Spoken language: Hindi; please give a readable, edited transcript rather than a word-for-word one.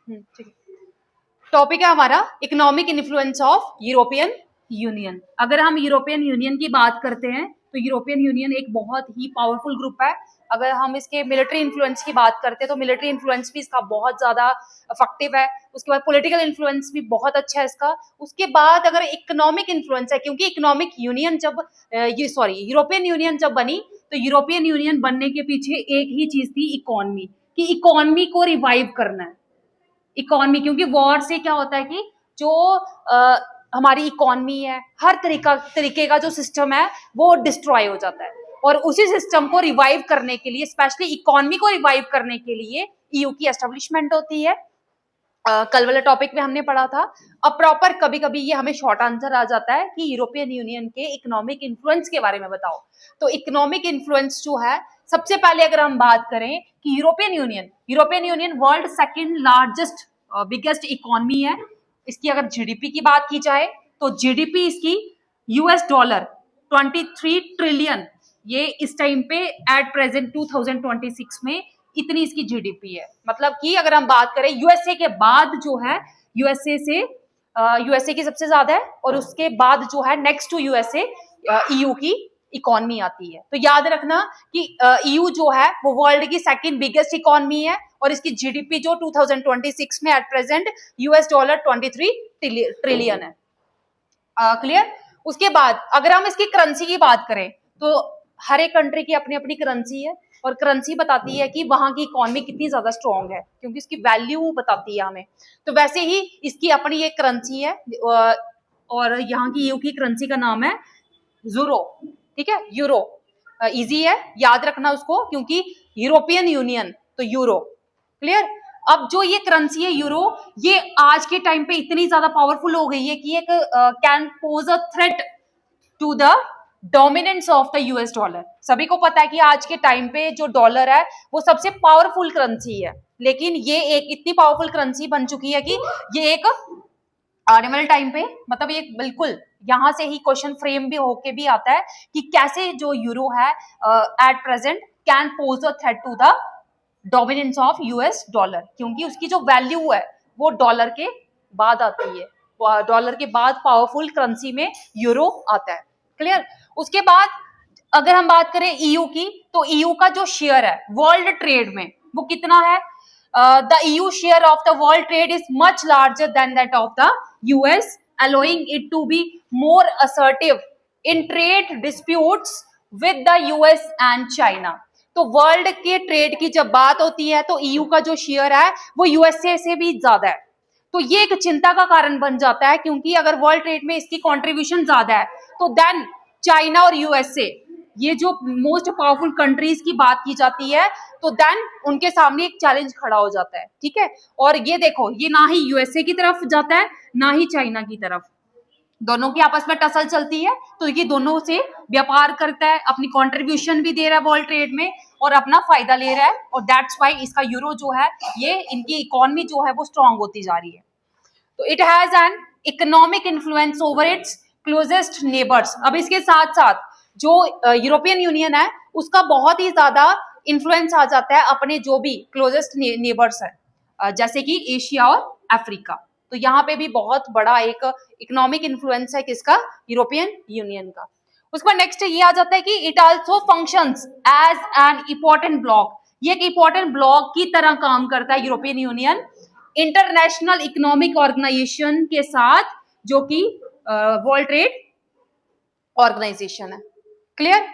ठीक है। टॉपिक है हमारा economic influence of European union. अगर हम यूरोपियन यूनियन की बात करते हैं तो यूरोपियन यूनियन एक बहुत ही पावरफुल ग्रुप है। अगर हम इसके मिलिट्री इन्फ्लुएंस की बात करते हैं तो मिलिट्री इन्फ्लुएंस भी इसका बहुत ज्यादा इफेक्टिव है। उसके बाद पॉलिटिकल इन्फ्लुएंस भी बहुत अच्छा है इसका। उसके बाद अगर इकोनॉमिक इन्फ्लुएंस है, क्योंकि इकोनॉमिक यूनियन जब यूरोपियन यूनियन जब बनी तो यूरोपियन यूनियन बनने के पीछे एक ही चीज थी, इकोनॉमी, कि इकोनॉमी को रिवाइव करना है। इकोनॉमी, क्योंकि वॉर से क्या होता है कि जो हमारी इकोनॉमी है, हर तरीके का जो सिस्टम है वो डिस्ट्रॉय हो जाता है। और उसी सिस्टम को रिवाइव करने के लिए, स्पेशली इकोनॉमी को रिवाइव करने के लिए ईयू की एस्टेब्लिशमेंट होती है। कल वाले टॉपिक में हमने पढ़ा था। अब प्रॉपर कभी कभी ये हमें शॉर्ट आंसर आ जाता है कि यूरोपियन यूनियन के इकोनॉमिक इन्फ्लुएंस के बारे में बताओ। तो इकोनॉमिक इन्फ्लुएंस जो है, सबसे पहले अगर हम बात करें कि European union world second largest biggest economy है। इसकी अगर जीडीपी की बात की जाए तो जीडीपी इसकी यूएस डॉलर 23 ट्रिलियन, ये इस टाइम पे एट प्रेजेंट 2026 में इतनी इसकी जीडीपी है। मतलब कि अगर हम बात करें यूएसए के बाद जो है, यूएसए की सबसे ज्यादा है, और उसके बाद जो है नेक्स्ट टू यूएसए ईयू की इकोनॉमी आती है। तो याद रखना कि ईयू जो है वो वर्ल्ड की सेकंड बिगेस्ट इकोनॉमी है, और इसकी जीडीपी जो 2026 में at present US dollar 23 trillion है। क्लियर। उसके बाद अगर हम इसकी करेंसी की बात करें तो हर एक कंट्री की अपनी अपनी करेंसी है, और करेंसी बताती है कि वहां की इकोनॉमी कितनी ज्यादा स्ट्रांग है, क्योंकि इसकी वैल्यू बताती है हमें। तो वैसे ही इसकी अपनी एक करेंसी है, और यहाँ की ईयू की करेंसी का नाम है यूरो। ठीक है, यूरो। इजी है याद रखना उसको, क्योंकि यूरोपियन यूनियन तो यूरो। क्लियर। अब जो ये करेंसी है यूरो, ये आज के टाइम पे इतनी ज्यादा पावरफुल हो गई है कि एक can pose a threat to the dominance of the US dollar. सभी को पता है कि आज के टाइम पे जो डॉलर है वो सबसे पावरफुल करेंसी है, लेकिन ये एक इतनी पावरफुल करेंसी बन चुकी है कि ये एक आने वाले टाइम पे, मतलब ये बिल्कुल यहां से ही क्वेश्चन फ्रेम भी होके भी आता है कि कैसे जो यूरो है at present can pose a threat to the dominance of US dollar, क्योंकि उसकी जो वैल्यू है वो डॉलर के बाद आती है। डॉलर के बाद पावरफुल करेंसी में यूरो आता है। क्लियर। उसके बाद अगर हम बात करें ईयू की, तो ईयू का जो शेयर है वर्ल्ड ट्रेड में वो कितना है? The EU share of the world trade is much larger than that of the US, allowing it to be more assertive in trade disputes with the US and China। तो वर्ल्ड के ट्रेड की जब बात होती है तो ईयू का जो शेयर है वो यूएसए से भी ज्यादा है। तो ये एक चिंता का कारण बन जाता है, क्योंकि अगर वर्ल्ड ट्रेड में इसकी कंट्रीब्यूशन ज्यादा है तो देन चाइना और यूएसए, ये जो मोस्ट पावरफुल कंट्रीज की बात की जाती है, तो देन उनके सामने एक चैलेंज खड़ा हो जाता है। ठीक है। और ये देखो, ये ना ही यूएसए की तरफ जाता है ना ही चाइना की तरफ, दोनों की आपस में टसल चलती है। तो ये दोनों से व्यापार करता है, अपनी कंट्रीब्यूशन भी दे रहा है वर्ल्ड ट्रेड में और अपना फायदा ले रहा है, और दैट्स व्हाई इसका यूरो जो है, ये इनकी इकोनॉमी जो है वो स्ट्रांग होती जा रही है। तो it has an economic influence over it's closest neighbours. अब इसके साथ साथ जो यूरोपियन यूनियन है उसका बहुत ही ज्यादा इन्फ्लुएंस आ जाता है अपने जो भी क्लोजेस्ट नेबर्स है, जैसे कि एशिया और अफ्रीका। तो यहाँ पे भी बहुत बड़ा एक इकोनॉमिक इन्फ्लुएंस है किसका? यूरोपियन यूनियन का। उसके बाद नेक्स्ट ये आ जाता है कि it also functions as an important block. ये एक इंपॉर्टेंट ब्लॉक की तरह काम करता है European Union international economic organisation के साथ, जो कि वर्ल्ड ट्रेड ऑर्गेनाइजेशन है। क्लियर।